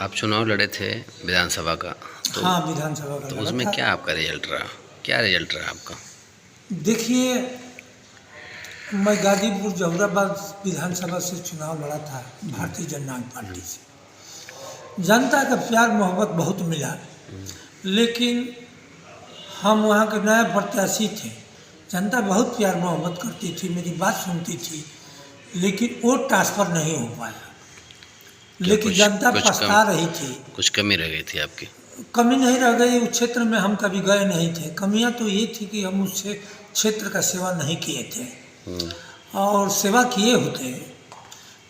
आप चुनाव लड़े थे विधानसभा का, तो हाँ, विधानसभा का लड़ा उसमें था। क्या आपका रिजल्ट रहा? क्या रिजल्ट रहा आपका? देखिए, मैं गाजीपुर जहुराबाद विधानसभा से चुनाव लड़ा था भारतीय जनता पार्टी से। जनता का प्यार मोहब्बत बहुत मिला, लेकिन हम वहाँ के नए प्रत्याशी थे। जनता बहुत प्यार मोहब्बत करती थी, मेरी बात सुनती थी, लेकिन वोट ट्रांसफ़र नहीं हो पाया। क्या लेकिन जनता कुछ पछता रही थी। कुछ कमी रह गई थी आपकी? कमी नहीं रह गई, उस क्षेत्र में हम कभी गए नहीं थे। कमियां तो ये थी कि हम उस क्षेत्र का सेवा नहीं किए थे, और सेवा किए होते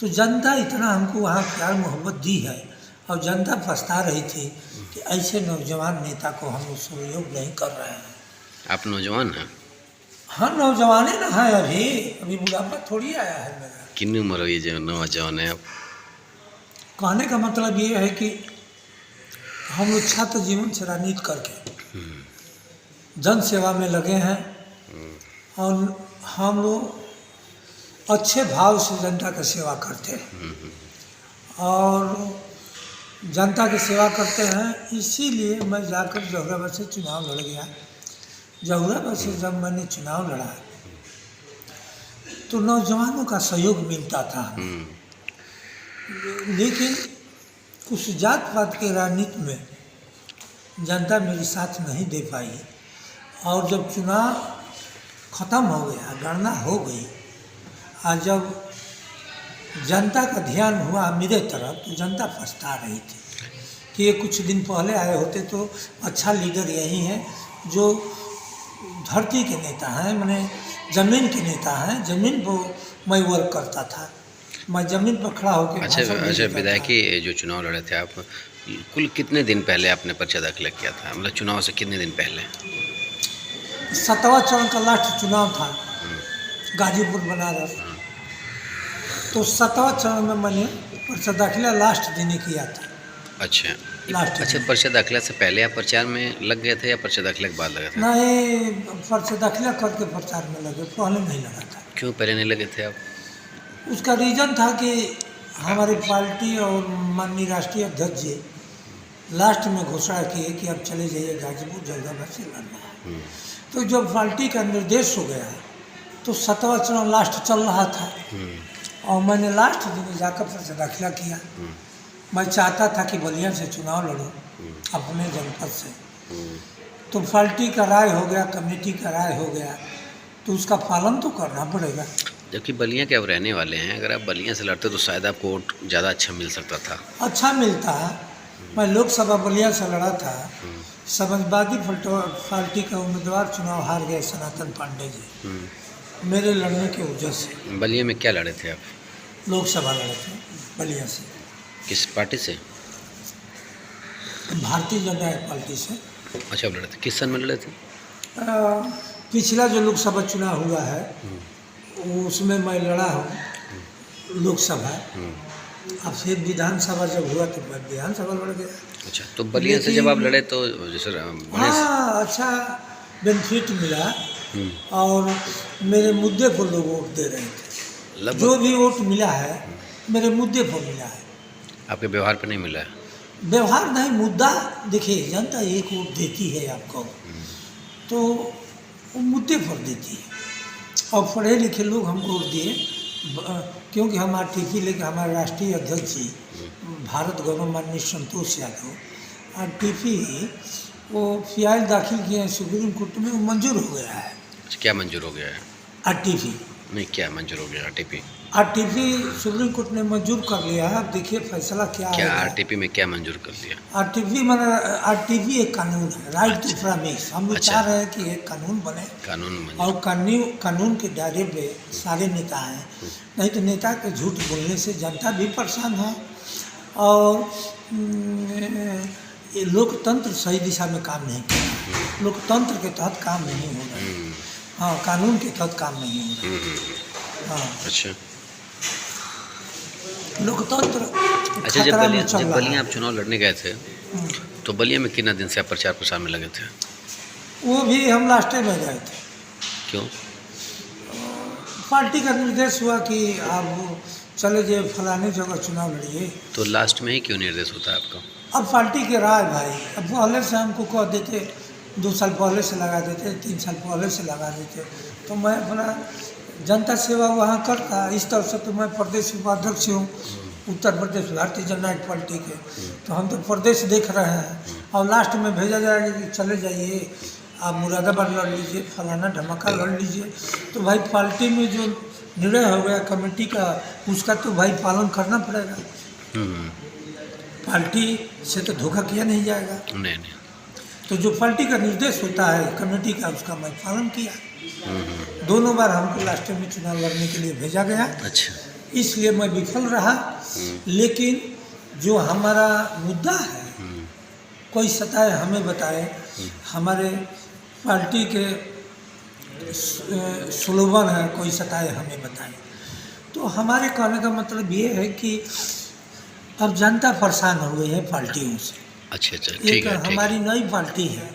तो जनता इतना हमको वहाँ प्यार मोहब्बत दी है, और जनता पछता रही थी कि ऐसे नौजवान नेता को हम सहयोग नहीं कर रहे हैं। आप नौजवान हैं? हाँ, नौजवान ना है, अभी बुढ़ापा थोड़ी आया है मेरा। कितनी उम्र हुई जो नौजवान है आप? कहने का मतलब ये है कि हम लोग छात्र जीवन से राजनीति करके जन सेवा में लगे हैं, और हम लोग अच्छे भाव से जनता की सेवा करते हैं, और जनता की सेवा करते हैं। इसीलिए मैं जाकर जहुराबाद से चुनाव लड़ गया। जहुराबाद से जब मैंने चुनाव लड़ा तो नौजवानों का सहयोग मिलता था हमें, लेकिन कुछ जात पात के राजनीति में जनता मेरी साथ नहीं दे पाई। और जब चुनाव ख़त्म हो गया, गणना हो गई, और जब जनता का ध्यान हुआ मेरे तरफ, तो जनता पछता रही थी कि ये कुछ दिन पहले आए होते तो अच्छा लीडर यही है जो धरती के नेता हैं, माने ज़मीन के नेता हैं। ज़मीन पर मैं वर्क करता था, मैं ज़मीन पर खड़ा होकर अच्छा, विधायकी जो चुनाव लड़े थे आप, कुल कितने दिन पहले आपने पर्चा दाखिल किया था? मतलब चुनाव से कितने दिन पहले? 7वां चरण का लास्ट चुनाव था गाजीपुर बनारस। तो 7वां चरण में मैंने पर्चा दाखिला लास्ट दिन ही किया था। अच्छा, लास्ट पर्चा दाखिला से पहले आप प्रचार में लग गए थे या पर्चा दाखिला के बाद लगा था? नहीं, पर्चा दाखिला करके प्रचार में लगे, पहले नहीं लगा था। क्यों पहले नहीं लगे थे आप? उसका रीज़न था कि हमारी पार्टी और माननीय राष्ट्रीय अध्यक्ष जी लास्ट में घोषणा किए कि अब चले जाइए गाजीपुर जहुराबाद से लड़ना है। तो जब पार्टी का निर्देश हो गया तो 7वां चरण लास्ट चल रहा था, और मैंने लास्ट दिन जाकर पर्चा दाखिला किया। मैं चाहता था कि बलिया से चुनाव लड़ूं अपने जनपद से, तो पार्टी का राय हो गया, कमेटी का राय हो गया, तो उसका पालन तो करना पड़ेगा। जबकि बलिया के आप रहने वाले हैं, अगर आप बलिया से लड़ते तो शायद आपको वोट ज़्यादा अच्छा मिल सकता था। अच्छा मिलता। मैं लोकसभा बलिया से लड़ा था, समाजवादी पार्टी का उम्मीदवार चुनाव हार गए सनातन पांडे जी, मेरे लड़ने की वजह से। बलिया में क्या लड़े थे आप? लोकसभा लड़े थे बलिया से। किस पार्टी से? भारतीय जनता पार्टी से। अच्छा, आप लड़े थे, किस सन में लड़े थे? पिछला जो लोकसभा चुनाव हुआ है उसमें मैं लड़ा हूँ लोकसभा, अब फिर विधानसभा जब हुआ तो मैं विधानसभा लड़ गया। अच्छा, तो बलिया से जब आप लड़े तो जैसे हाँ, अच्छा बेनिफिट मिला, और मेरे मुद्दे पर लोग वोट दे रहे थे। जो भी वोट मिला है मेरे मुद्दे पर मिला है, आपके व्यवहार पर नहीं मिला है? व्यवहार नहीं, मुद्दा। देखिए, जनता एक वोट देती है आपको, तो वो मुद्दे पर देती है, और पढ़े लिखे लोग हमको वोट दिए, क्योंकि हम आरटीपी लेके हमारे राष्ट्रीय अध्यक्ष जी भारत गौरव माननीय संतोष यादव आरटीपी वो फियाल दाखिल किए हैं सुप्रीम कोर्ट में, वो मंजूर हो गया है। क्या मंजूर हो गया है? आरटीपी नहीं, क्या मंजूर हो गया? आरटीपी सुप्रीम कोर्ट ने मंजूर कर लिया है। अब देखिए फैसला क्या है। आरटीपी में क्या मंजूर कर लिया? आरटीपी एक कानून है, राइट टू प्रॉमिस। हम लोग चाह रहे हैं कि एक कानून बने, और कानून के दायरे पे सारे नेता हैं। नहीं तो नेता के झूठ बोलने से जनता भी परेशान है, और ये लोकतंत्र सही दिशा में काम नहीं कर रहा, लोकतंत्र के तहत काम नहीं हो रहा है। हाँ, कानून के तहत काम नहीं हो रहा है। हाँ, अच्छा, लोकतंत्र अच्छा। जब बलिया आप चुनाव लड़ने गए थे तो बलिया में कितना दिन से आप प्रचार प्रसार में लगे थे? वो भी हम लास्ट में गए थे। क्यों? पार्टी का निर्देश हुआ कि आप चले जाइए फलाने जगह चुनाव लड़िए। तो लास्ट में ही क्यों निर्देश होता है आपका? अब पार्टी के राय भाई, अब पहले से हमको कह देते, 2 साल पहले से लगा देते, 3 साल पहले से लगा देते, तो मैं अपना जनता सेवा वहाँ करता। इस तरह से तो मैं प्रदेश उपाध्यक्ष हूँ उत्तर प्रदेश भारतीय जनता पार्टी के, तो हम तो प्रदेश देख रहे हैं और लास्ट में भेजा जाएगा कि चले जाइए आप मुरादाबाद लड़ लीजिए, फलाना धमाका लड़ लीजिए। तो भाई पार्टी में जो निर्णय हो गया कमेटी का, उसका तो भाई पालन करना पड़ेगा। पार्टी से तो धोखा किया नहीं जाएगा। नहीं नहीं। तो जो पार्टी का निर्देश होता है कमेटी का, उसका मैं पालन किया। दोनों बार हमको लास्ट में चुनाव लड़ने के लिए भेजा गया। अच्छा। इसलिए मैं विफल रहा। लेकिन जो हमारा मुद्दा है, कोई सताए हमें बताए। हमारे पार्टी के स्लोगन है, कोई सताए हमें बताए। तो हमारे कहने का मतलब ये है कि अब जनता परेशान हो गई है पार्टियों से। अच्छा अच्छा, एक ठीक है ठीक हमारी है नई पार्टी है।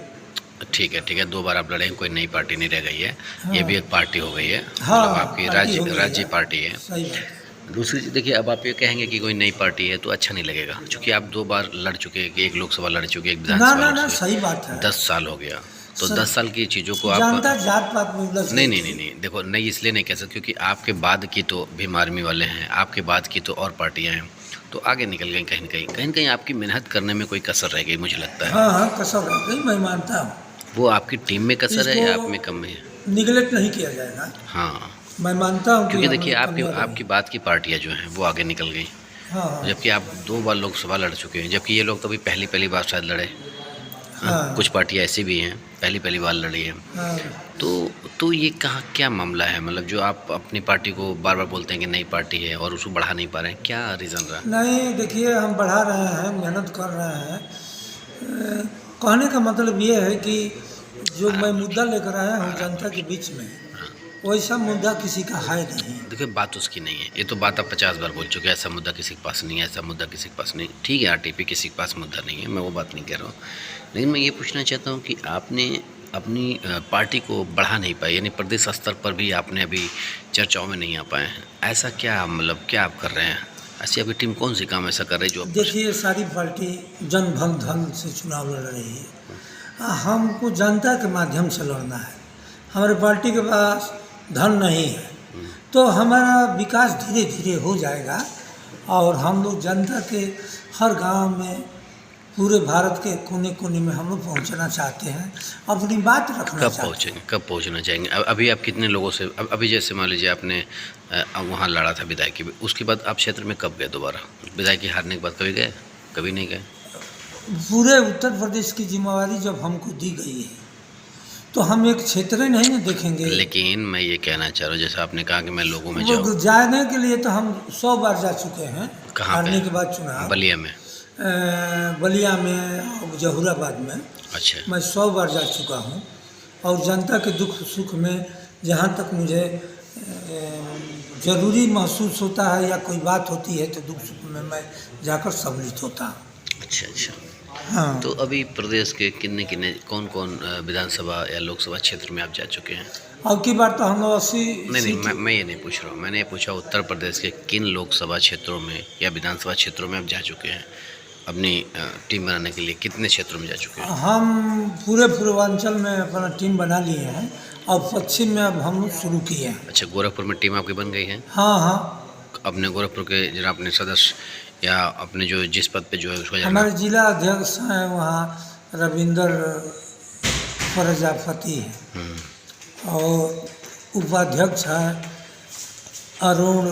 ठीक है ठीक है। 2 बार आप लड़े, कोई नई पार्टी नहीं रह गई है। हाँ। ये भी एक पार्टी हो गई है। हाँ, मतलब आपकी पार्टी हो गई राज्य है। पार्टी है। सही बात है। दूसरी चीज़ देखिए, अब आप ये कहेंगे कि कोई नई पार्टी है तो अच्छा नहीं लगेगा, क्योंकि आप 2 बार लड़ चुके हैं, एक लोकसभा लड़ चुके, एक ना विधानसभा ना लड़ ना, चुके। सही बात है। 10 साल हो गया, तो सर, 10 साल की चीज़ों को आप जनता जात पात में उलझ नहीं गई नहीं थी। नहीं नहीं देखो, नहीं इसलिए नहीं कह सकते क्योंकि आपके बाद की तो भीम आर्मी वाले हैं, आपके बाद की तो और पार्टियां हैं, तो आगे निकल गई। कहीं न कहीं आपकी मेहनत करने में कोई कसर रह गई, मुझे लगता है। हाँ हाँ, कसर रह गई, मैं मानता हूँ। वो आपकी टीम में कसर है या आप में कम है? निगलेक्ट नहीं किया जाएगा, हाँ, मैं मानता हूँ। क्योंकि कि देखिए हमने आपकी कमियां आपकी बात की पार्टियां जो हैं वो आगे निकल गई, हाँ हाँ जबकि आप 2 बार लोकसभा लड़ चुके हैं, जबकि ये लोग तो अभी पहली बार शायद लड़े। हाँ, कुछ पार्टियां ऐसी भी हैं पहली बार लड़ी हैं। हाँ। तो ये कहाँ क्या मामला है? मतलब जो आप अपनी पार्टी को बार बार बोलते हैं कि नई पार्टी है और उसको बढ़ा नहीं पा रहे हैं, क्या रीज़न रहा? नहीं देखिए, हम बढ़ा रहे हैं, मेहनत कर रहे हैं। कहने का मतलब ये है कि जो मैं मुद्दा लेकर आया हूँ जनता के बीच में, वैसा मुद्दा किसी का है नहीं। देखिए बात उसकी नहीं है, ये तो बात आप 50 बार बोल चुके हैं, ऐसा मुद्दा किसी के पास नहीं है, ऐसा मुद्दा किसी के पास नहीं। ठीक है, आरटीपी किसी के पास मुद्दा नहीं है, मैं वो बात नहीं कह रहा हूँ। लेकिन मैं ये पूछना चाहता हूँ कि आपने अपनी पार्टी को बढ़ा नहीं पाए, यानी प्रदेश स्तर पर भी आपने अभी चर्चाओं में नहीं आ पाए हैं। ऐसा क्या, मतलब क्या आप कर रहे हैं? ऐसी आपकी टीम कौन सी काम ऐसा कर रही है जो देखिए, सारी पार्टी जन धन धन से चुनाव लड़ रही है। हमको जनता के माध्यम से लड़ना है। हमारी पार्टी के पास धन नहीं है, तो हमारा विकास धीरे धीरे हो जाएगा और हम लोग जनता के हर गांव में, पूरे भारत के कोने कोने में हम लोग पहुंचना चाहते हैं, अपनी बात रखना कब चाहते पहुँचेंगे, कब पहुँचना चाहेंगे? अभी आप कितने लोगों से, अभी जैसे मान लीजिए आपने वहाँ लड़ा था विधायकी, उसके बाद आप क्षेत्र में कब गए दोबारा? विधायकी हारने के बाद कभी गए? कभी नहीं गए? हैं। पूरे उत्तर प्रदेश की जिम्मेवारी जब हमको दी गई है तो हम एक क्षेत्र नहीं न देखेंगे। लेकिन मैं ये कहना चाह रहा हूँ, जैसा आपने कहा कि मैं लोगों में वो जाऊँ, जाने के लिए तो हम 100 बार जा चुके हैं। कहाँ हारने पे? के बाद चुनाव बलिया में। बलिया में और जहूराबाद में अच्छा। मैं 100 बार जा चुका हूँ और जनता के दुख सुख में जहाँ तक मुझे ज़रूरी महसूस होता है या कोई बात होती है तो दुख सुख में मैं जाकर सम्मिलित होता हूँ। अच्छा अच्छा। हाँ, तो अभी प्रदेश के किन्ने कौन कौन विधानसभा या लोकसभा क्षेत्र में आप जा चुके हैं? अब की बार तो हम लोग 80 नहीं, मैं ये नहीं पूछ रहा हूँ, मैंने ये पूछा उत्तर प्रदेश के किन लोकसभा क्षेत्रों में या विधानसभा क्षेत्रों में आप जा चुके हैं? अपनी टीम बनाने के लिए कितने क्षेत्रों में जा चुके हैं? हम पूरे पूर्वांचल में अपना टीम बना लिए हैं और पश्चिम में अब हम लोग शुरू किए हैं। अच्छा, गोरखपुर में टीम आपकी बन गई है? हाँ हाँ, अपने गोरखपुर के जरा अपने सदस्य या अपने जो जिस पद पे जो है उसको जाना। हमारे जिला अध्यक्ष हैं वहाँ रविंदर प्रजापति हैं और उपाध्यक्ष हैं अरुण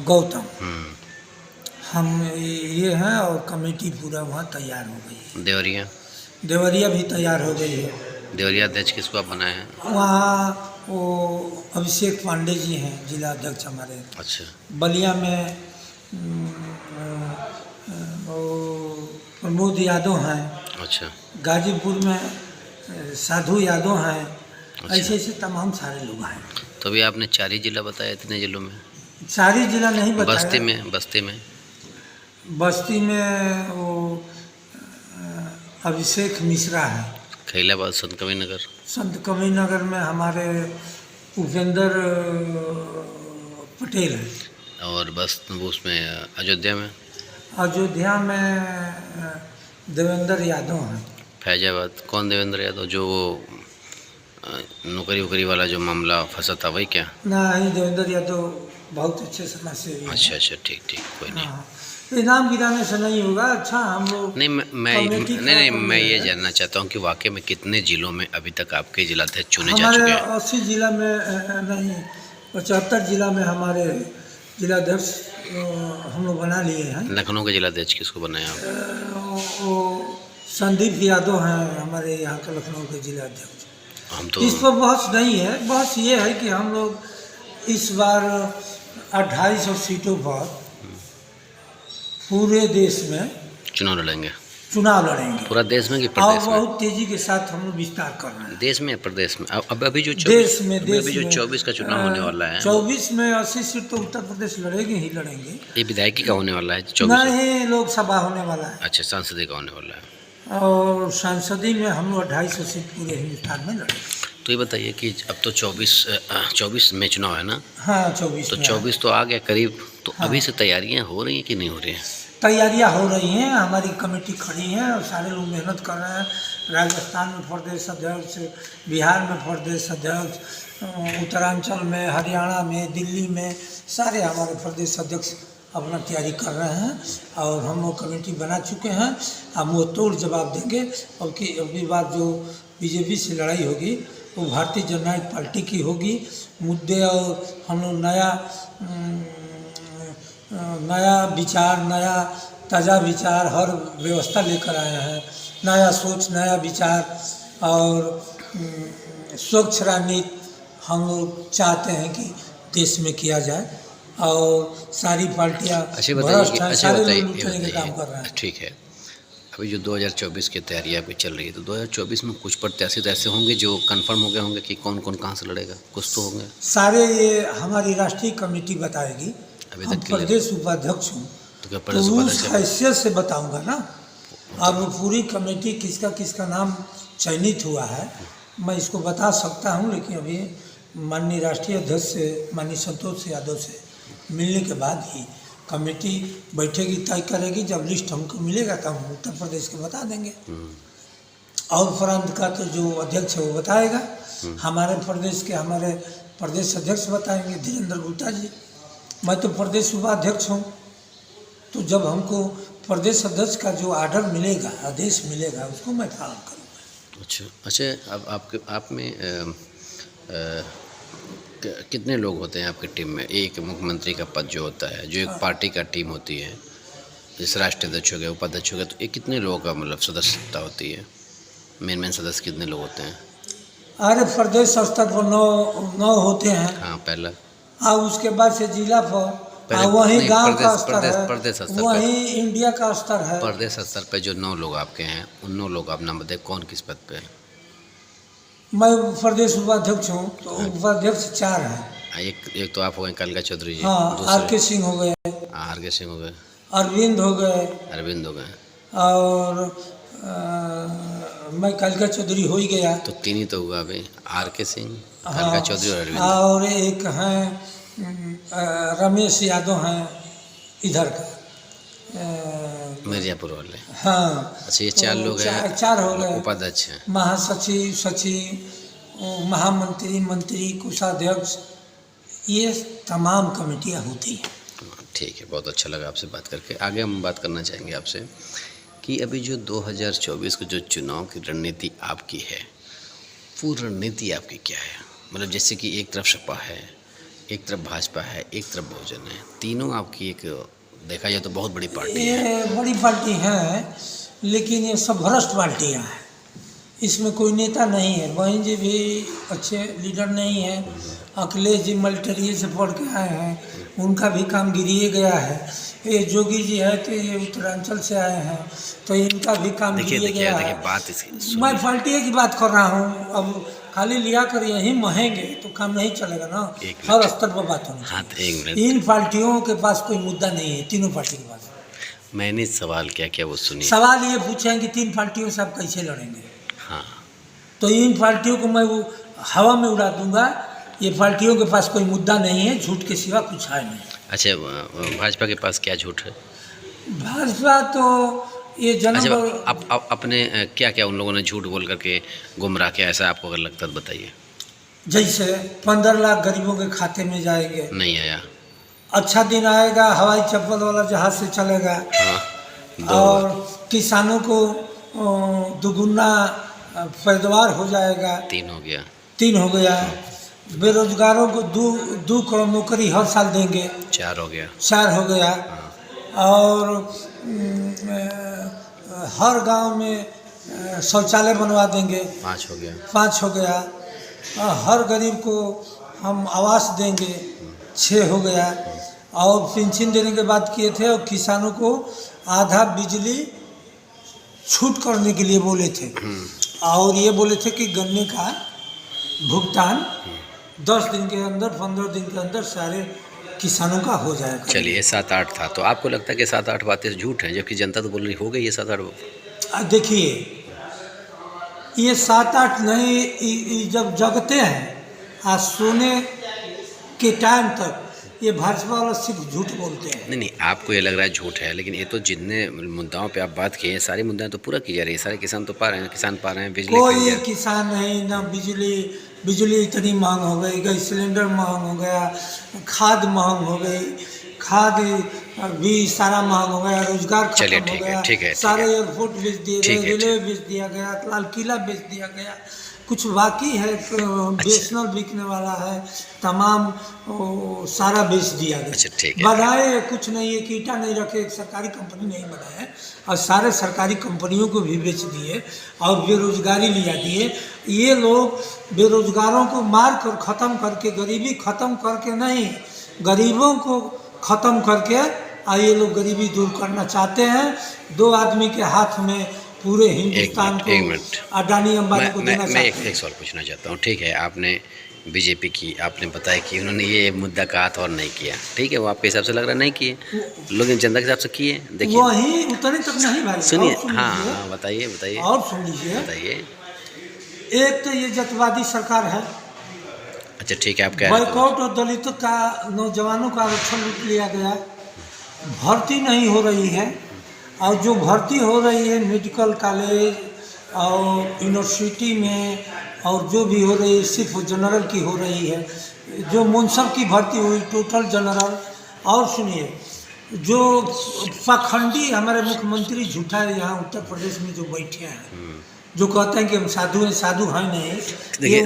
गौतम। हम ये हैं और कमेटी पूरा वहाँ तैयार हो गई है। देवरिया? देवरिया भी तैयार हो गई है। देवरिया अध्यक्ष किसको आप बनाए हैं? वहाँ वो अभिषेक पांडे जी हैं जिला अध्यक्ष हमारे। अच्छा। बलिया में वो प्रमोद यादव हैं। अच्छा। गाजीपुर में साधु यादव हैं। अच्छा। ऐसे ऐसे तमाम सारे लोग हैं। तो अभी आपने 4 ही जिला बताया, इतने जिलों में? सारी जिला नहीं बताया। बस्ती में वो अभिषेक मिश्रा है। खैलाबाद, संत कबीर नगर? संत कबीर नगर में हमारे उपेंद्र पटेल हैं। और बस वो उसमें अयोध्या में अयोध्या में देवेंद्र यादव हैं। फैजाबाद कौन देवेंद्र यादव, जो वो नौकरी वोकरी वाला जो मामला फंसा था वही क्या? नहीं, देवेंद्र यादव बहुत अच्छे समाज सेवी हैं। अच्छा ठीक ठीक, कोई नहीं। हाँ, इनाम गिराने से नहीं होगा। अच्छा, हम लोग नहीं कमेटी नहीं, का मैं ये जानना चाहता हूँ कि वाकई में कितने जिलों में अभी तक आपके जिलाध्यक्ष चुने जा हमारे चुके हैं? 80 जिला में नहीं, 75 जिला में हमारे जिलाध्यक्ष हम लोग बना लिए हैं। लखनऊ के जिलाध्यक्ष किसको बनाया आप? वो संदीप यादव हैं हमारे यहाँ के लखनऊ के जिलाध्यक्ष। हम तो इस पर बहस नहीं है। बहस ये है कि हम लोग इस बार 250 सीटों पर पूरे देश में चुनाव लड़ेंगे। चुनाव लड़ेंगे पूरा देश में कि और प्रदेश में? बहुत तेजी के साथ हम लोग विस्तार कर रहे हैं। देश में या प्रदेश में? अब अभी जो देश में 24 का चुनाव होने वाला है, 24 में 80 सीट तो उत्तर प्रदेश लड़ेंगे ही लड़ेंगे। ये विधायकी का होने वाला है 24? नहीं, लोकसभा होने वाला है। अच्छा, सांसदीय का होने वाला है। और सांसदी में हम लोग 250 सीट पूरे हिंदुस्तान में लड़ेंगे। तो ये बताइए कि अब तो 24 में चुनाव है ना? हाँ, 24 तो में 24 तो आ गया करीब, तो अभी से तैयारियां हो रही हैं कि नहीं हो रही हैं? तैयारियां हो रही हैं। हमारी कमेटी खड़ी है और सारे लोग मेहनत कर रहे हैं। राजस्थान में प्रदेश अध्यक्ष, बिहार में प्रदेश अध्यक्ष, उत्तरांचल में, हरियाणा में, दिल्ली में सारे हमारे प्रदेश अध्यक्ष अपना तैयारी कर रहे हैं और हम लोग कमेटी बना चुके हैं। हम वो तोड़ जवाब देंगे। और कि अगली बार जो बीजेपी से लड़ाई होगी वो भारतीय जननायक पार्टी की होगी। मुद्दे और हम लोग नया विचार, नया ताज़ा विचार, हर व्यवस्था लेकर आए हैं। नया सोच, नया विचार और स्वच्छ राजनीति हम लोग चाहते हैं कि देश में किया जाए। और सारी पार्टियां भ्रष्ट हैं, सारे लोग लूटने के काम कर रहे हैं। ठीक है, अभी जो 2024 की तैयारी आपकी चल रही है, तो 2024 में कुछ प्रत्याशी तो ऐसे होंगे जो कंफर्म हो गए होंगे कि कौन कौन कहाँ से लड़ेगा? कुछ तो होंगे सारे। ये हमारी राष्ट्रीय कमेटी बताएगी। अभी हम तक के लिए प्रदेश उपाध्यक्ष हूँ तो क्या तो प्रदेश उस उपाध्यक्ष? हैसियत से बताऊंगा ना। अब पूरी कमेटी किसका किसका नाम चयनित हुआ है मैं इसको बता सकता हूँ, लेकिन अभी माननीय राष्ट्रीय अध्यक्ष से, माननीय संतोष यादव से मिलने के बाद ही कमेटी बैठेगी, तय करेगी। जब लिस्ट हमको मिलेगा तब हम उत्तर प्रदेश के बता देंगे। और प्रांत का तो जो अध्यक्ष है वो बताएगा। हमारे प्रदेश अध्यक्ष बताएंगे, धीरेन्द्र गुप्ता जी। मैं तो प्रदेश उपाध्यक्ष हूँ, तो जब हमको प्रदेश अध्यक्ष का जो आर्डर मिलेगा, आदेश मिलेगा, उसको मैं पालन करूँगा। अच्छा, अब आप में कितने लोग होते हैं आपकी टीम में? एक मुख्यमंत्री का पद जो होता है, जो एक पार्टी का टीम होती है, जैसे राष्ट्रीय अध्यक्ष हो गया, उपाध्यक्ष हो गया, तो ये कितने लोगों का मतलब सदस्यता होती है? मेन सदस्य कितने लोग होते हैं? अरे प्रदेश स्तर पर 9 होते हैं। हाँ, पहला। और उसके बाद से जिला पर, और वहीं गांव का स्तर है, प्रदेश स्तर वहीं इंडिया का स्तर है। प्रदेश स्तर पे जो 9 लोग आपके हैं, उन 9 लोग आप नाम बताए, कौन किस पद पे है? मैं प्रदेश उपाध्यक्ष हूँ, तो उपाध्यक्ष 4 हैं। एक तो आप हो गए कलका चौधरी जी। हाँ, आर.के. सिंह हो गए, आर.के. सिंह हो गए, अरविंद हो गए, अरविंद हो गए, और मैं कलका चौधरी हो ही गया। तो 3 ही तो हुआ अभी, आर.के. सिंह, हाँ, कलका चौधरी और अरविंद। और एक हैं रमेश यादव हैं इधर का, मिर्जापुर वाले। हाँ। अच्छा, ये 4 लोग हैं, 4 हो गए। उपाध्यक्ष हैं। महासचिव, सचिव, महामंत्री, मंत्री, कोषाध्यक्ष, ये तमाम कमेटियाँ होती हैं। ठीक है, बहुत अच्छा लगा आपसे बात करके। आगे हम बात करना चाहेंगे आपसे कि अभी जो 2024 का जो चुनाव की रणनीति आपकी है, वो रणनीति आपकी क्या है? मतलब जैसे कि एक तरफ सपा है, एक तरफ भाजपा है, एक तरफ बहुजन है, तीनों आपकी एक देखा जाए तो बहुत बड़ी पार्टी है। ये बड़ी पार्टी है, लेकिन ये सब भ्रष्ट पार्टियाँ हैं। इसमें कोई नेता नहीं है। वहीं जी भी अच्छे लीडर नहीं है। अखिलेश जी मल्टरिए से पढ़ के आए हैं, उनका भी काम गिरिए गया है। ये जोगी जी है तो ये उत्तरांचल से आए हैं, तो इनका भी काम गिरिए गया है। बात मैं पार्टी की बात कर रहा हूँ। अब खाली लिया कर यहीं महेंगे तो काम नहीं चलेगा ना, हर स्तर पर बात होनी चाहिए। इन पार्टियों के पास कोई मुद्दा नहीं है, तीनों पार्टी के पास। मैंने सवाल क्या वो सुनिए। सवाल ये पूछे कि 3 पार्टियों से आप कैसे लड़ेंगे? हाँ, तो इन पार्टियों को मैं वो हवा में उड़ा दूंगा। ये पार्टियों के पास कोई मुद्दा नहीं है, झूठ के सिवा कुछ है नहीं। अच्छा, भाजपा के पास क्या झूठ है? भाजपा तो ये जन्म अच्छा, आप अपने क्या क्या उन लोगों ने झूठ बोल करके गुमराह किया, ऐसा आपको अगर लगता है तो बताइए। जैसे 15 लाख गरीबों के खाते में जाएंगे, नहीं आया। अच्छा दिन आएगा, हवाई चप्पल वाला जहाज से चलेगा, हाँ, 2 और किसानों को दुगुना पैदावार हो जाएगा, 3 हो गया। 3 हो गया, बेरोजगारों को 2 करोड़ नौकरी हर साल देंगे, 4 हो गया। 4 हो गया, हाँ, और हर गांव में शौचालय बनवा देंगे, 5 हो गया। 5 हो गया, हर गरीब को हम आवास देंगे, 6 हो गया, और पेंशन देने के बाद किए थे, और किसानों को आधा बिजली छूट करने के लिए बोले थे, और ये बोले थे कि गन्ने का भुगतान 10 दिन के अंदर, 15 दिन के अंदर सारे किसानों का हो जाएगा। चलिए, 7-8 था, तो आपको लगता है कि 7-8 बातें झूठ हैं, जबकि जनता तो बोल रही हो गई ये 7-8? देखिए, ये 7-8 नहीं, जब जगते हैं आज सोने के टाइम तक ये भाजपा वाला सिर्फ झूठ बोलते हैं। नहीं नहीं, आपको ये लग रहा है झूठ है, लेकिन ये तो जितने मुद्दाओं पे आप बात किए हैं, सारे मुद्दे तो पूरा की जा रही है, सारे किसान तो पा रहे हैं, किसान पा रहे हैं, बिजली कोई किसान नहीं, ना बिजली इतनी महंग हो गई, गैस सिलेंडर महंग हो गया, खाद महंग हो गई, खाद भी सारा महंग हो गया, रोजगार खत्म हो गया, ठीक है, सारे एयरपोर्ट बेच दिए गए, रेलवे बेच दिया गया, लाल किला बेच दिया गया, कुछ बाकी है बेचना बिकने वाला है, तमाम सारा बेच दिया गया। अच्छा, ठीक है। बनाए कुछ नहीं, एक ईंटा नहीं रखे, एक सरकारी कंपनी नहीं बनाए, और सारे सरकारी कंपनियों को भी बेच दिए, और बेरोजगारी लिया दिए। ये लोग बेरोजगारों को मार कर ख़त्म करके, गरीबी ख़त्म करके नहीं, गरीबों को ख़त्म करके ये लोग गरीबी दूर करना चाहते हैं। 2 आदमी के हाथ में पूरे हिंदुस्तान को, अडानी अंबानी को देना चाहते हैं। मैं एक सवाल पूछना चाहता हूँ, ठीक है, आपने बीजेपी की आपने बताया कि उन्होंने ये मुद्दा कहा था और नहीं किया, ठीक है, वो आपके हिसाब से लग रहा नहीं किए, लोग जनता के हिसाब से किए। देखिए, वही उतने तक नहीं भाई, सुनिए, हाँ, बताइए बताइए, और सुन लीजिए, बताइए। एक तो ये जतवादी सरकार है। अच्छा, ठीक है, आप क्या बाइकआउट और दलितों का, नौजवानों का आरक्षण लूट लिया गया, भर्ती नहीं हो रही है, और जो भर्ती हो रही है मेडिकल कॉलेज और यूनिवर्सिटी में, और जो भी हो रही है सिर्फ जनरल की हो रही है, जो मुंसब की भर्ती हुई टोटल जनरल। और सुनिए, जो पाखंडी हमारे मुख्यमंत्री झूठा है यहाँ उत्तर प्रदेश में जो बैठे हैं, जो कहते हैं कि हम साधु हैं, साधु हैं नहीं। देखिए,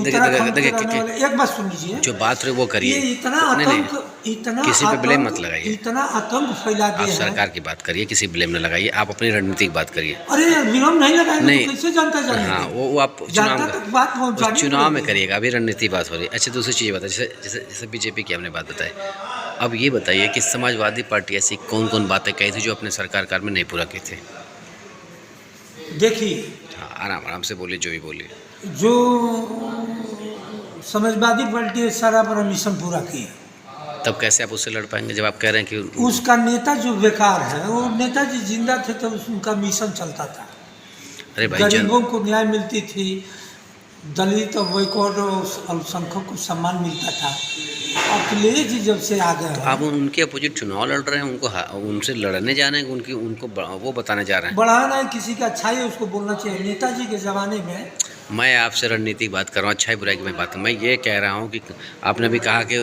एक बात सुन लीजिए, जो बात रहे वो करिए, ये इतना आतंक, इतना किसी पे ब्लेम मत लगाइए, इतना आतंक फैला दिए हैं। सरकार की बात करिए, किसी ब्लेम न लगाइए, आप अपनी रणनीतिक बात करिए। अरे विलम्ब नहीं लगाएंगे तो कैसे जनता जानेगी? हाँ, वो आप चुनाव में करिएगा, अभी रणनीति बात हो रही है। अच्छा, दूसरी चीज़ बताइए, जैसे बीजेपी की हमने बात बताई, अब ये बताइए कि समाजवादी पार्टी ऐसी कौन कौन बातें कही थी जो अपने सरकार काल में नहीं पूरा की थी? देखिए, हाँ, आराम से बोलिए, जो भी बोलिए। जो समाजवादी पार्टी सारा अपना मिशन पूरा किया, तब कैसे आप उससे लड़ पाएंगे जब आप कह रहे हैं कि उसका नेता जो बेकार है, वो नेताजी जिंदा थे तो उनका मिशन चलता था। अरे भाई, गरीबों को न्याय मिलती थी, दलित और बैकवर्ड और अल्पसंख्यक को सम्मान मिलता था। अखिलेश जी जब से आ गए, तो आप उनके अपोजिट चुनाव लड़ रहे हैं, उनसे लड़ने जा रहे हैं, उनको वो बताने जा रहे हैं। बढ़ाना है, किसी का अच्छाई है उसको बोलना चाहिए। नेताजी के ज़माने में, मैं आपसे रणनीतिक बात कर रहा हूँ, अच्छाई बुराई की मैं बात, मैं ये कह रहा हूँ कि आपने भी कहा कि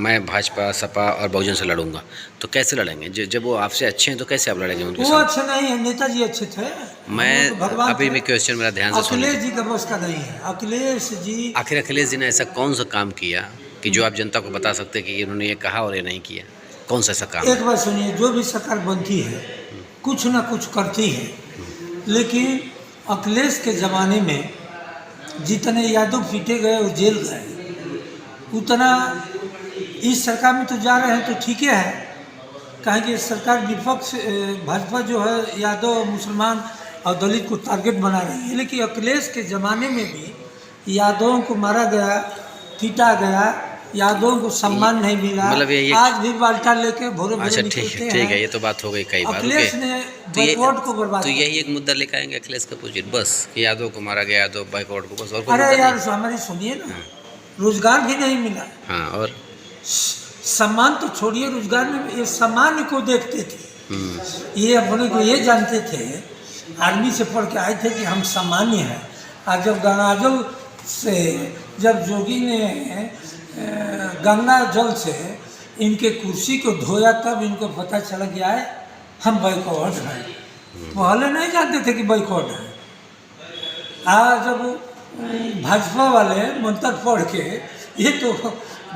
मैं भाजपा, सपा और बहुजन से लड़ूंगा, तो कैसे लड़ेंगे? जब वो आपसे अच्छे हैं तो कैसे आप लड़ेंगे उनके साथ? वो अच्छे नहीं है, नेताजी अच्छे थे। मैं अभी भी क्वेश्चन मेरा ध्यान से सुनिए। अखिलेश जी का बस का नहीं है। अखिलेश जी, आखिर अखिलेश जी ने ऐसा कौन सा काम किया कि जो आप जनता को बता सकते कि इन्होंने ये कहा और ये नहीं किया? कौन सा ऐसा काम? एक बात सुनिए, जो भी सरकार बनती है कुछ ना कुछ करती है, लेकिन अखिलेश के ज़माने में जितने यादव पीटे गए वो जेल गए, उतना इस सरकार में तो जा रहे हैं तो ठीक है, कहें कि सरकार विपक्ष भाजपा जो है यादव, मुसलमान और दलित को टारगेट बना रही है, लेकिन अखिलेश के ज़माने में भी यादवों को मारा गया, पीटा गया, यादवों को सम्मान नहीं मिला। मतलब आज भी बाल्टा लेके भोरे भोरे अच्छा, निकलते हैं। ठीक है, ये तो बात हो गई कई बार। अखिलेश ने बैकवर्ड को बर्बाद, तो यही एक मुद्दा लेकर आएंगे अखिलेश का अपोजिट, बस कि यादव को मारा गया, यादव बैकवर्ड को, बस। और अरे यार हमारी सुनिए ना, रोजगार भी नहीं मिला। हाँ, और सम्मान तो छोड़िए, रोजगार में ये सम्मान को देखते थे। ये अपने को ये जानते थे, आर्मी से पढ़ के आए थे कि हम सामान्य हैं। और जब गंगा जल से, जब जोगी ने गंगा जल से इनके कुर्सी को धोया, तब इनको पता चला कि आए हम बैकवर्ड हैं। पहले नहीं जानते थे कि बैकवर्ड है। आज जब भाजपा वाले मंत्र पढ़ के, ये तो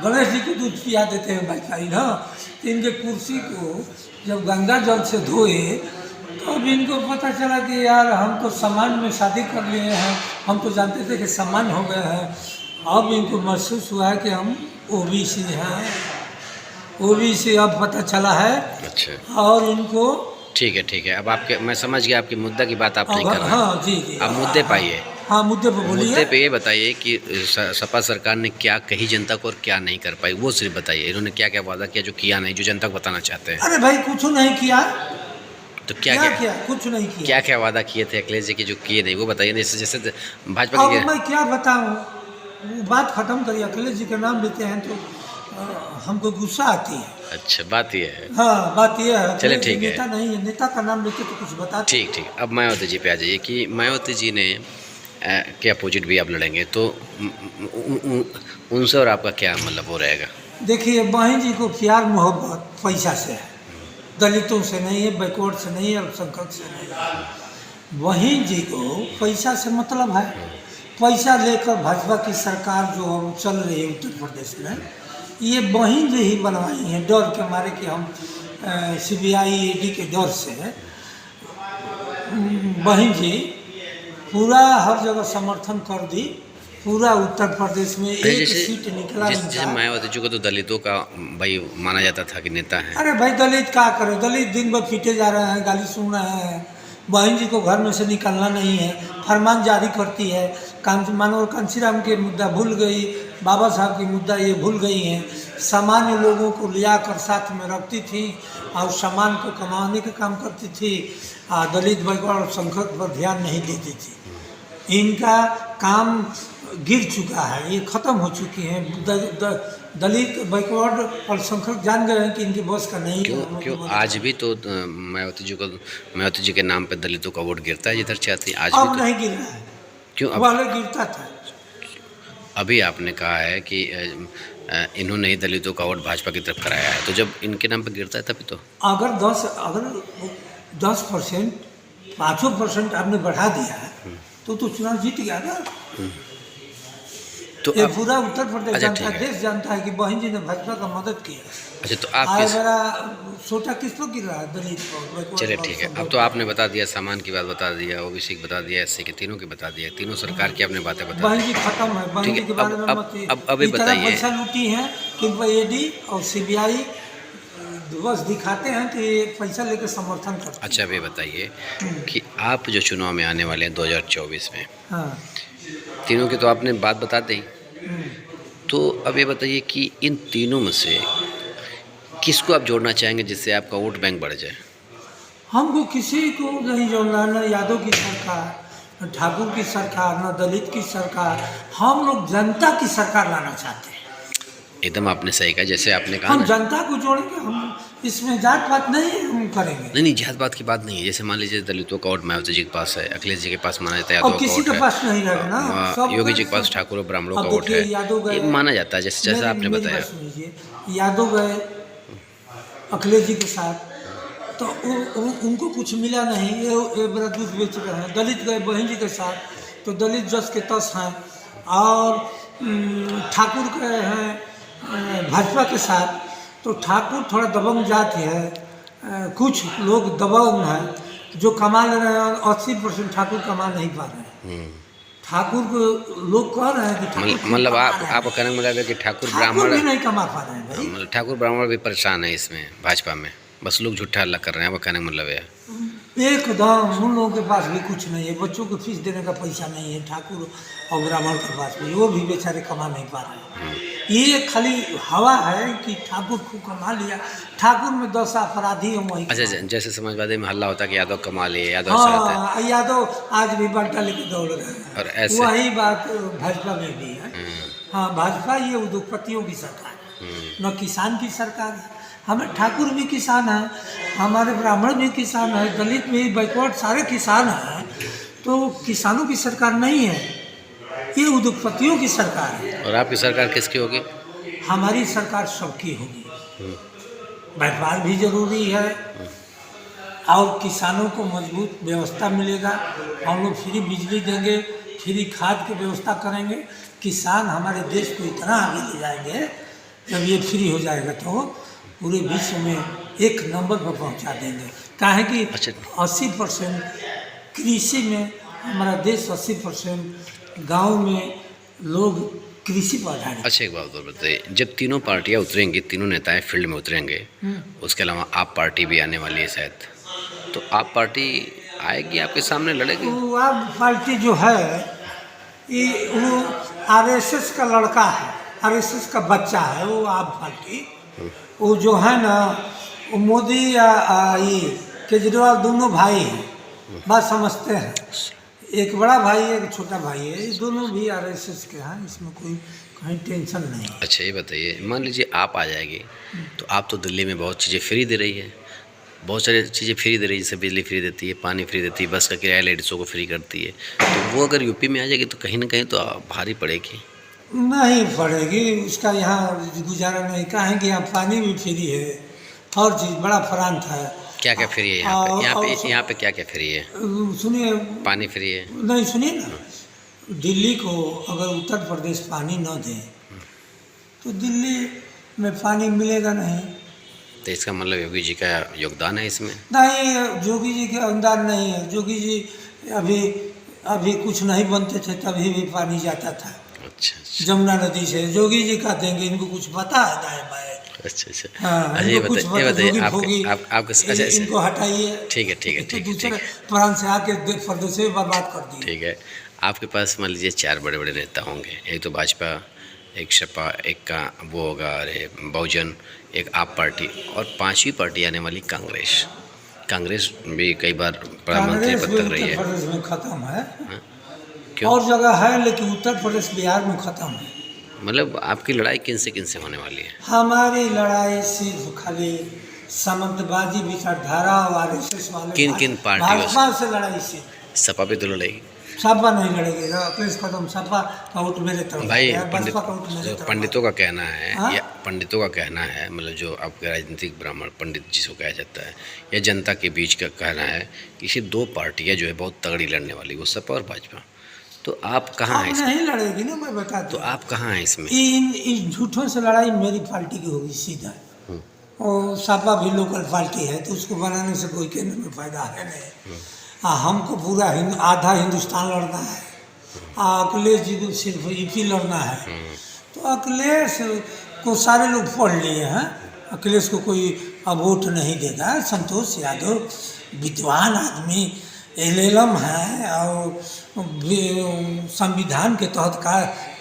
गणेश जी को दूध पिया देते हैं भाई ना, तो इनके कुर्सी को जब गंगा जल से धोए, तो अब इनको पता चला कि यार हम तो सम्मान में शादी कर लिए हैं, हम तो जानते थे कि सम्मान हो गए हैं। अब इनको महसूस हुआ है कि हम ओबीसी हैं, ओबीसी अब पता चला है। अच्छा, और इनको ठीक है। अब आपके, मैं समझ गया आपकी मुद्दा की बात आप नहीं कर रहे। हाँ जी। आप मुद्दे पाइए। हाँ, मुद्दे पे बोलिए। मुद्दे पे ये बताइए कि सपा सरकार ने क्या कही जनता को और क्या नहीं कर पाई, वो सिर्फ बताइए। इन्होंने क्या क्या वादा किया जो किया नहीं, जो जनता को बताना चाहते हैं। अरे भाई कुछ नहीं किया। तो क्या कुछ नहीं किया। क्या वादा किए थे अखिलेश जी के जो किए नहीं, वो बताइए। जैसे भाजपा अब के, मैं क्या बताऊँ, बात खत्म करिए। अखिलेश जी का नाम लेते हैं तो हमको गुस्सा आती है। अच्छा, बात ये है। हाँ, बात ये है। चलिए ठीक है। नेता नहीं है, नेता का नाम लेते तो कुछ बता। ठीक। अब मायावती जी पे आ जाइए कि मायावती जी ने के अपोजिट भी आप लड़ेंगे, तो उनसे और आपका क्या मतलब वो रहेगा? देखिए, बहन जी को प्यार मोहब्बत पैसा से है, दलितों से नहीं है, बैकवर्ड से नहीं है, अल्पसंख्यक से नहीं है। बहन जी को पैसा से मतलब है। पैसा लेकर भाजपा की सरकार जो चल रही है उत्तर प्रदेश में, ये बहन जी ही बनवाई हैं, डर के मारे कि हम CBI ED के डर से। बहन जी पूरा हर जगह समर्थन कर दी, पूरा उत्तर प्रदेश में एक सीट निकला। जैसे मायावती जी को तो दलितों का भाई माना जाता था कि नेता है। अरे भाई, दलित क्या करे, दलित दिन भर पीटे जा रहे हैं, गाली सुन रहे हैं। बहन जी को घर में से निकलना नहीं है, फरमान जारी करती है। मानव कांशीराम के मुद्दा भूल गई, बाबा साहब की मुद्दा ये भूल गई हैं। सामान्य लोगों को लिया कर साथ में रखती थी और सामान को कमाने का काम करती थी। दलित बैकवर्ड और संख्यक पर ध्यान नहीं देती थी। इनका काम गिर चुका है, ये ख़त्म हो चुकी हैं। दलित बैकवर्ड और संख्यक जान गए हैं कि इनकी बस का नहीं। क्यों आज भी तो मायावती जी के नाम पे दलितों का वोट गिरता है जिधर चाहती आज अब भी तो, नहीं गिर रहा है। क्यों? पहले गिरता था। अभी आपने कहा है कि इन्होंने ही दलितों का वोट भाजपा की तरफ कराया है, तो जब इनके नाम पे गिरता है तभी तो। अगर 10% 5% आपने बढ़ा दिया है तो चुनाव जीत गया ना। तो ये अब पूरा उत्तर प्रदेश अच्छा, जानता है, ठीक है। देश जानता है कि बहन जी ने भाजपा का मदद किया। अच्छा, तो आप आज किस, मेरा सोटा किस पर गिर रहा है, दलित पर। चलिए ठीक है। अब तो आपने बता दिया, सामान की बात बता दिया, OBC की बता दिया, SC के, तीनों की बता दिया, तीनों सरकार की आपने बातें बता बहन दी। जी खत्म है। बहन ठीक जी है, के बारे में मत। अब ये इतना बताइए। पैसा लूटी है कि ED और CBI बस दिखाते हैं कि पैसा लेकर समर्थन करते हैं। अच्छा, अब ये बताइए कि आप जो चुनाव में आने वाले हैं 2024 में, हाँ। तीनों की तो आपने बात बता दी। तो अब ये बताइए कि इन तीनों में से किसको आप जोड़ना चाहेंगे जिससे आपका वोट बैंक बढ़ जाए? हमको किसी को नहीं जोड़ना, न यादव की सरकार, न ठाकुर की सरकार, न दलित की सरकार। हम लोग जनता की सरकार लाना चाहते हैं। एकदम आपने सही कहा। जैसे आपने कहा हम ना, जनता को जोड़ेंगे, हम इसमें जात पात नहीं हम करेंगे। नहीं जात बात की बात नहीं है। जैसे मान लीजिए दलितों का वोट मायावती जी के पास है, अखिलेश जी के पास माना जाता है, अब यादव का किसी वोट के है, पास नहीं रहेगा ना, सब योगी जी के पास ठाकुर और ब्राह्मणों अब का वोट देखिए, है, यादव गए, ये माना जाता है। जैसे आपने मेरी बताया। बात सुनिए, यादव गए अखिलेश जी के साथ, तो उनको कुछ मिला नहीं, ये बड़ा दूध बेच रहे हैं। दलित गए बहन जी के साथ, तो दलित जस के तस हैं। और ठाकुर गए हैं भाजपा के साथ, तो ठाकुर थोड़ा दबंग जाति है। कुछ लोग दबंग हैं जो कमा ले रहे हैं, और 80% ठाकुर कमा नहीं पा रहे हैं। ठाकुर को लोग कह रहे हैं कि ठाकुर मतलब कमा रहे हैं। आपका कहने का मतलब है कि ठाकुर ठाकुर ब्राह्मण भी नहीं कमा पा रहे हैं भाई। मतलब ठाकुर ब्राह्मण भी परेशान है इसमें भाजपा में, बस लोग झूठा हल्ला कर रहे हैं। आपका कहने का मतलब है एकदम उन लोगों के पास भी कुछ नहीं है, बच्चों को फीस देने का पैसा नहीं है ठाकुर और ब्राह्मण के पास भी, वो भी बेचारे कमा नहीं पा रहे हैं। ये खाली हवा है कि ठाकुर को कमा लिया, ठाकुर में 10 अपराधी हैं वही। अच्छा, जैसे समाजवादी में हल्ला होता है कि यादव कमा लिए, यादव से आता है, हाँ, यादव आज भी बंटा लेके दौड़ रहे हैं। और ऐसे वही बात भाजपा में भी है। हाँ, भाजपा ये उद्योगपतियों की सरकार है। न किसान की सरकार है। हमें ठाकुर भी किसान है, हमारे ब्राह्मण भी किसान है, दलित भी, बैकवर्ड सारे किसान हैं। तो किसानों की सरकार नहीं है, ये उद्योगपतियों की सरकार है। और आपकी सरकार किसकी होगी? हमारी सरकार सबकी होगी। व्यापार भी जरूरी है और किसानों को मजबूत व्यवस्था मिलेगा। हम लोग फ्री बिजली देंगे, फ्री खाद की व्यवस्था करेंगे। किसान हमारे देश को इतना आगे ले जाएंगे, जब ये फ्री हो जाएगा तो पूरे विश्व में एक नंबर पर पहुंचा देंगे। काहे कि 80% कृषि में हमारा देश 80% गांव में लोग कृषि पर आधारित। अच्छा, एक बात और बताइए, जब तीनों पार्टियां उतरेंगी, तीनों नेताएं फील्ड में उतरेंगे, उसके अलावा आप पार्टी भी आने वाली है शायद, तो आप पार्टी आएगी, आपके सामने लड़ेगी? वो आप पार्टी जो है ये वो आरएसएस का लड़का है, आरएसएस का बच्चा है वो आप पार्टी। वो जो है ना वो मोदी या ये केजरीवाल दोनों भाई हैं, बात समझते हैं। एक बड़ा भाई है, एक छोटा भाई है, ये दोनों भी आरएसएस के हैं, इसमें कोई कहीं टेंशन नहीं। अच्छा, ये बताइए, मान लीजिए आप आ जाएगी तो आप तो दिल्ली में बहुत चीज़ें फ्री दे रही है, बहुत सारी चीज़ें फ्री दे रही है, जैसे बिजली फ्री देती है, पानी फ्री देती है, बस का किराया लेडीज़ों को फ्री करती है। तो वो अगर यूपी में आ जाएगी तो कहीं ना कहीं तो भारी पड़ेगी। नहीं पड़ेगी, उसका यहाँ गुजारा नहीं। कहें कि यहाँ पानी भी फ्री है, हर चीज़ बड़ा प्रांत है। क्या क्या फ्री है यहाँ पे? यहाँ पे क्या क्या फ्री है? सुनिए, पानी फ्री है? नहीं सुनिए ना, दिल्ली को अगर उत्तर प्रदेश पानी न दे तो दिल्ली में पानी मिलेगा नहीं। तो इसका मतलब योगी जी का योगदान है इसमें? नहीं, योगी जी के अनुदान नहीं है। योगी जी अभी कुछ नहीं बनते थे तभी भी पानी जाता था। अच्छा, जमुना नदी से। योगी जी का देंगे, इनको कुछ पता है दाएं बाएं। अच्छा। हाँ, ये कुछ बताइए आपके इनको हटाइए। ठीक है। तो दूसरे प्रांत से आके प्रदेश में बर्बाद कर दिए। ठीक है, आपके पास मान लीजिए 4 बड़े बड़े नेता होंगे, एक तो भाजपा, एक सपा, एक का वो होगा अरे बहुजन, एक आप पार्टी, और 5वीं पार्टी आने वाली कांग्रेस भी कई बार प्रधानमंत्री पद तक रही है। उत्तर प्रदेश में खत्म है। क्यों? और जगह है लेकिन उत्तर प्रदेश बिहार में खत्म है। मतलब आपकी लड़ाई किन से होने वाली है? हमारी लड़ाई सिर्फ खाली सामंतवादी विचारधारा और आरएसएस वाले किन पार्टियों भाजपा से लड़ाई से। सपा पे तो लड़ेगी? सपा नहीं लड़ेगी, अखिलेश कदम सपा का वोट मेरे तरफ भाई है, बसपा का वोट मेरे तरफ। पंडितों का कहना है, हाँ? या पंडितों का कहना है, मतलब जो आपके राजनीतिक ब्राह्मण पंडित जिसको कहा जाता है, या जनता के बीच का कहना है कि सिर्फ 2 पार्टियां जो है बहुत तगड़ी लड़ने वाली, वो सपा और भाजपा। तो आप कहाँ हैं इसमें? नहीं लड़ेगी ना, मैं बता तो आप कहाँ हैं इसमें? इन झूठों से लड़ाई मेरी पार्टी की होगी सीधा। और सपा भी लोकल पार्टी है तो उसको बनाने से कोई कहने में फायदा है नहीं। हमको पूरा आधा हिंदुस्तान लड़ना है, अखिलेश जी को सिर्फ यूपी लड़ना है। तो अखिलेश को सारे लोग पढ़ लिए हैं, अखिलेश को कोई अब वोट नहीं देगा। संतोष यादव विद्वान आदमी, एलएलएम है और संविधान के तहत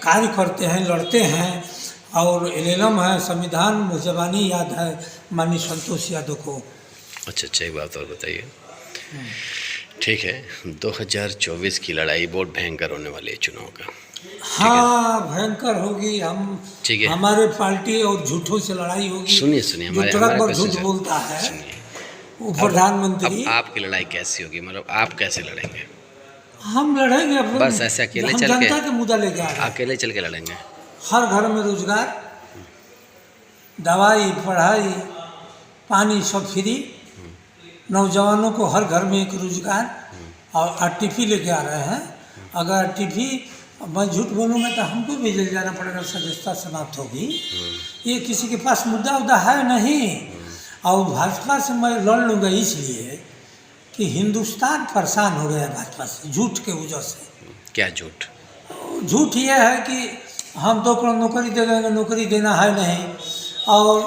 कार्य करते हैं, लड़ते हैं, और एलएलएम है, संविधान ज़बानी याद है माननीय संतोष यादव को। अच्छा, एक बात और बताइए। ठीक है, 2024 की लड़ाई बहुत भयंकर होने वाली है चुनाव का। हाँ, भयंकर होगी। ठीक है, हमारे पार्टी और झूठों से लड़ाई होगी। सुनिए जो ट्रक पर झूठ बोलता है वो प्रधानमंत्री। अब आपकी लड़ाई कैसी होगी, मतलब आप कैसे लड़ेंगे? हम लड़ेंगे अपने, बस ऐसे अकेले चल के, जनता के मुद्दा लेके आ रहे हैं। अकेले चल के लड़ेंगे? हर घर में रोजगार, दवाई, पढ़ाई, पानी सब फ्री, नौजवानों को हर घर में एक रोजगार, और आरटीपी लेके आ रहे हैं। अगर आरटीपी मैं झूठ बोलूँगा तो हमको भी जेल जाना पड़ेगा, सदस्यता समाप्त होगी। ये किसी के पास मुद्दा है नहीं। और भाजपा से मैं लड़ लूँगा इसलिए कि हिंदुस्तान परेशान हो गया है भाजपा से, झूठ के वजह से। क्या झूठ? झूठ ये है कि हम तो नौकरी दे देंगे, नौकरी देना है नहीं, और